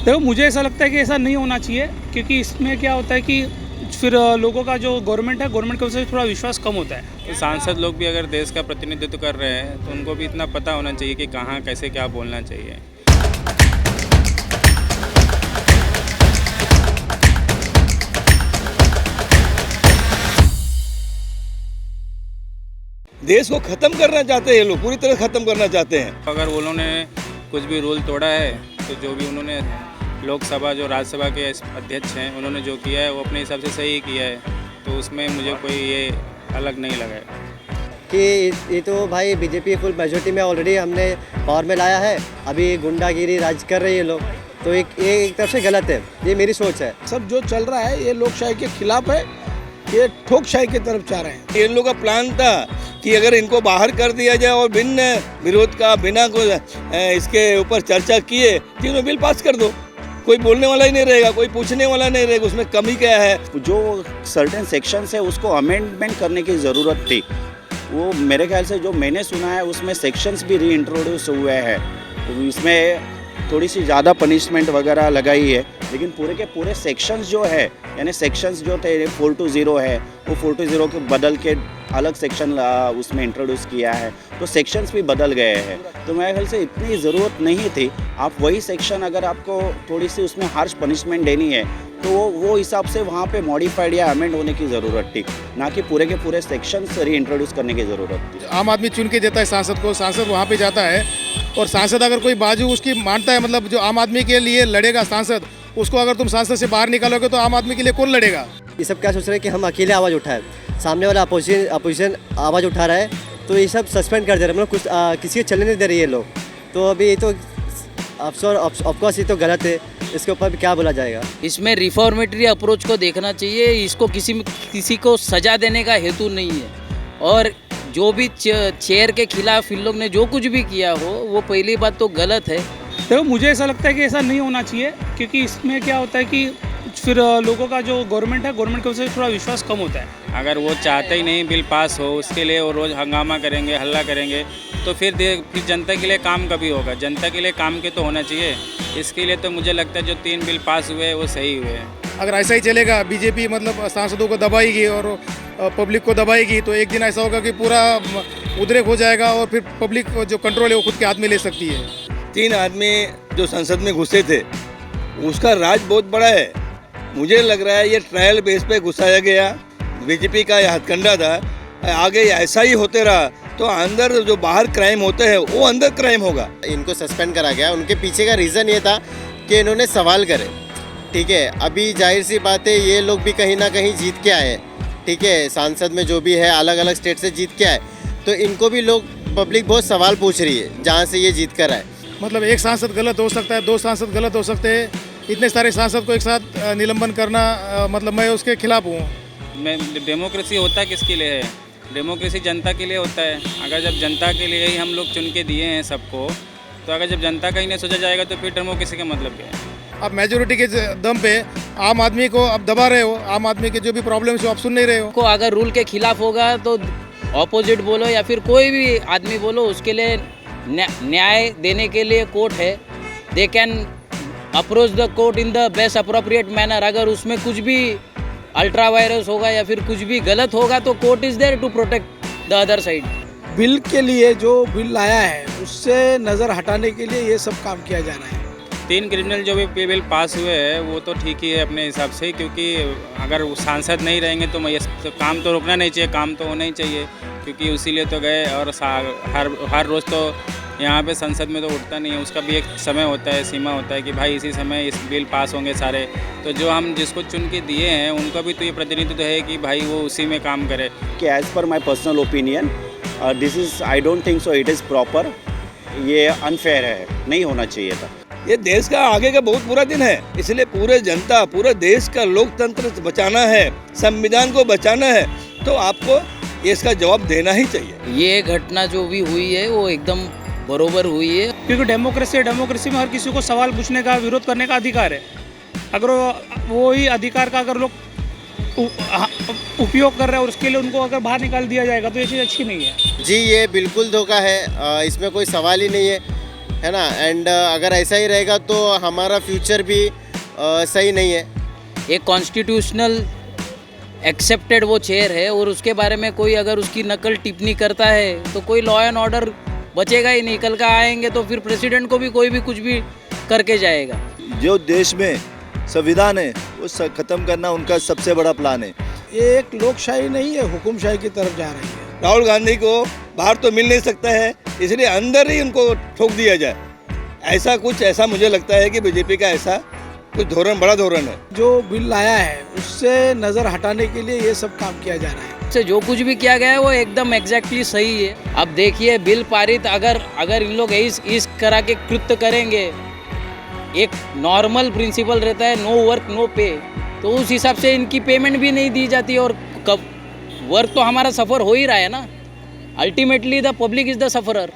देखो मुझे ऐसा लगता है कि ऐसा नहीं होना चाहिए, क्योंकि इसमें क्या होता है कि फिर लोगों का जो गवर्नमेंट है, गवर्नमेंट की वजह से थोड़ा विश्वास कम होता है। तो सांसद लोग भी अगर देश का प्रतिनिधित्व कर रहे हैं तो उनको भी इतना पता होना चाहिए कि कहाँ कैसे क्या बोलना चाहिए। देश को ख़त्म करना चाहते हैं ये लोग, पूरी तरह ख़त्म करना चाहते हैं। अगर उन्होंने कुछ भी रूल तोड़ा है तो जो भी उन्होंने लोकसभा जो राज्यसभा के अध्यक्ष हैं उन्होंने जो किया है वो अपने हिसाब से सही किया है, तो उसमें मुझे कोई ये अलग नहीं लगा है कि ये तो भाई बीजेपी फुल मेजोरिटी में ऑलरेडी हमने पावर में लाया है। अभी गुंडागिरी राज कर रही है लोग, तो ये एक तरफ से गलत है, ये मेरी सोच है। सब जो चल रहा है ये लोकशाही के खिलाफ है, ये ठोकशाही की तरफ जा रहे हैं। इन लोगों का प्लान था कि अगर इनको बाहर कर दिया जाए और बिन विरोध का बिना कोई इसके ऊपर चर्चा किए तीनों बिल पास कर दो, कोई बोलने वाला ही नहीं रहेगा, कोई पूछने वाला नहीं रहेगा उसमें कमी क्या है। जो सर्टेन सेक्शंस है उसको अमेंडमेंट करने की ज़रूरत थी। वो मेरे ख्याल से जो मैंने सुना है उसमें सेक्शंस भी रीइंट्रोड्यूस हुए हैं, तो इसमें थोड़ी सी ज़्यादा पनिशमेंट वगैरह लगाई है, लेकिन पूरे के पूरे सेक्शंस जो है यानी सेक्शंस जो थे 420 है वो 420 के बदल के अलग सेक्शन उसमें इंट्रोड्यूस किया है, तो सेक्शंस भी बदल गए हैं। तो मेरे ख्याल से इतनी ज़रूरत नहीं थी। आप वही सेक्शन अगर आपको थोड़ी सी उसमें हार्श पनिशमेंट देनी है तो वो हिसाब से वहाँ पे मॉडिफाइड या अमेंड होने की ज़रूरत थी, ना कि पूरे के पूरे सेक्शंस रीइंट्रोड्यूस करने की ज़रूरत थी। आम आदमी चुन के देता है सांसद को, सांसद वहाँ पे जाता है और सांसद अगर कोई बाजू उसकी मानता है, मतलब जो आम आदमी के लिए लड़ेगा सांसद, उसको अगर तुम सांसद से बाहर निकालोगे तो आम आदमी के लिए कौन लड़ेगा? ये सब क्या सोच रहे हैं कि हम अकेले आवाज़ उठाएं, सामने वाला अपोजिशन आवाज़ उठा रहा है तो ये सब सस्पेंड कर दे रहे हैं, मतलब कुछ किसी को चलने नहीं दे रही है लोग। तो अभी ये तो ऑफकोर्स ये तो गलत है, इसके ऊपर भी क्या बोला जाएगा। इसमें रिफॉर्मेटरी अप्रोच को देखना चाहिए, इसको किसी को सजा देने का हेतु नहीं है। और जो भी चेयर के खिलाफ इन लोग ने जो कुछ भी किया हो वो पहली बात तो गलत है। देखो मुझे ऐसा लगता है कि ऐसा नहीं होना चाहिए, क्योंकि इसमें क्या होता है कि फिर लोगों का जो गवर्नमेंट है, गवर्नमेंट की वजह से थोड़ा विश्वास कम होता है। अगर वो चाहते ही नहीं बिल पास हो, उसके लिए वो रोज़ हंगामा करेंगे, हल्ला करेंगे, तो फिर जनता के लिए काम कभी होगा? जनता के लिए काम के तो होना चाहिए। इसके लिए तो मुझे लगता है जो 3 बिल पास हुए वो सही हुए। अगर ऐसा ही चलेगा, बीजेपी मतलब सांसदों को दबाएगी और पब्लिक को दबाएगी, तो एक दिन ऐसा होगा कि पूरा उद्रेक हो जाएगा और फिर पब्लिक जो कंट्रोल है वो खुद के हाथ में ले सकती है। 3 आदमी जो संसद में घुसे थे उसका राज बहुत बड़ा है। मुझे लग रहा है ये ट्रायल बेस पे घुसाया गया, बीजेपी का यह हथकंडा था। आगे ऐसा ही होते रहा तो अंदर जो बाहर क्राइम होते हैं वो अंदर क्राइम होगा। इनको सस्पेंड करा गया, उनके पीछे का रीज़न ये था कि इन्होंने सवाल करे, ठीक है। अभी जाहिर सी बात है ये लोग भी कहीं ना कहीं जीत के आए, ठीक है, सांसद में जो भी है अलग अलग स्टेट से जीत के आए, तो इनको भी लोग पब्लिक बहुत सवाल पूछ रही है जहाँ से ये जीत कर आए। मतलब एक सांसद गलत हो सकता है, 2 सांसद गलत हो सकते हैं, इतने सारे सांसद को एक साथ निलंबन करना, मतलब मैं उसके खिलाफ हूँ। मैं डेमोक्रेसी होता किसके लिए है? डेमोक्रेसी जनता के लिए होता है। अगर जब जनता के लिए ही हम लोग चुन के दिए हैं सबको, तो अगर जब जनता का ही नहीं सोचा जाएगा तो फिर डेमोक्रेसी का मतलब क्या है? अब मेजोरिटी के दम पे आम आदमी को अब दबा रहे हो, आम आदमी के जो भी प्रॉब्लम्स हो आप सुन नहीं रहे हो। को अगर रूल के खिलाफ होगा तो ऑपोजिट बोलो या फिर कोई भी आदमी बोलो, उसके लिए न्याय देने के लिए कोर्ट है। They can approach the court in the best appropriate manner. अगर उसमें कुछ भी अल्ट्रा वायरस होगा या फिर कुछ भी गलत होगा तो court is there to protect the other side. Bill के लिए जो बिल लाया है उससे नज़र हटाने के लिए ये सब काम किया जा रहा है। 3 क्रिमिनल जो भी बिल पास हुए हैं वो तो ठीक ही है अपने हिसाब से, क्योंकि अगर वो सांसद नहीं रहेंगे तो ये काम तो रुकना नहीं चाहिए, काम तो होना ही चाहिए, क्योंकि उसी लिए तो गए। और हर रोज़ तो यहाँ पे संसद में तो उठता नहीं है, उसका भी एक समय होता है, सीमा होता है कि भाई इसी समय इस बिल पास होंगे सारे। तो जो हम जिसको चुन के दिए हैं उनका भी तो ये प्रतिनिधित्व है कि भाई वो उसी में काम करे। कि as per my personal opinion this is I don't think so it is proper. ये अनफेयर है, नहीं होना चाहिए था। ये देश का आगे का बहुत बुरा दिन है, इसलिए पूरे जनता, पूरे देश का लोकतंत्र बचाना है, संविधान को बचाना है, तो आपको इसका जवाब देना ही चाहिए। ये घटना जो भी हुई है वो एकदम बरोबर हुई है, क्योंकि डेमोक्रेसी में हर किसी को सवाल पूछने का, विरोध करने का अधिकार है। अगर वो ही अधिकार का अगर लोग उपयोग कर रहे हैं और उसके लिए उनको अगर बाहर निकाल दिया जाएगा तो ये चीज़ अच्छी नहीं है। जी ये बिल्कुल धोखा है, इसमें कोई सवाल ही नहीं है। है ना। एंड अगर ऐसा ही रहेगा तो हमारा फ्यूचर भी सही नहीं है। एक कॉन्स्टिट्यूशनल एक्सेप्टेड वो चेयर है और उसके बारे में कोई अगर उसकी नकल टिप्पणी करता है तो कोई लॉ एंड ऑर्डर बचेगा ही नहीं। कल का आएंगे तो फिर प्रेसिडेंट को भी कोई भी कुछ भी करके जाएगा। जो देश में संविधान है वो ख़त्म करना उनका सबसे बड़ा प्लान है। ये एक लोकशाही नहीं है, हुकुमशाही की तरफ जा रही है। राहुल गांधी को बाहर तो मिल नहीं सकता है, इसलिए अंदर ही उनको ठोक दिया जाए। ऐसा मुझे लगता है कि बीजेपी का ऐसा कुछ धोरण, बड़ा धोरण है। जो बिल लाया है उससे नज़र हटाने के लिए ये सब काम किया जा रहा है। से जो कुछ भी किया गया है वो एकदम एग्जैक्टली सही है। अब देखिए बिल पारित अगर इन लोग इस तरह के कृत्य करेंगे, एक नॉर्मल प्रिंसिपल रहता है नो वर्क नो पे, तो उस हिसाब से इनकी पेमेंट भी नहीं दी जाती और कब वर्क तो हमारा सफ़र हो ही रहा है ना। Ultimately the public is the sufferer.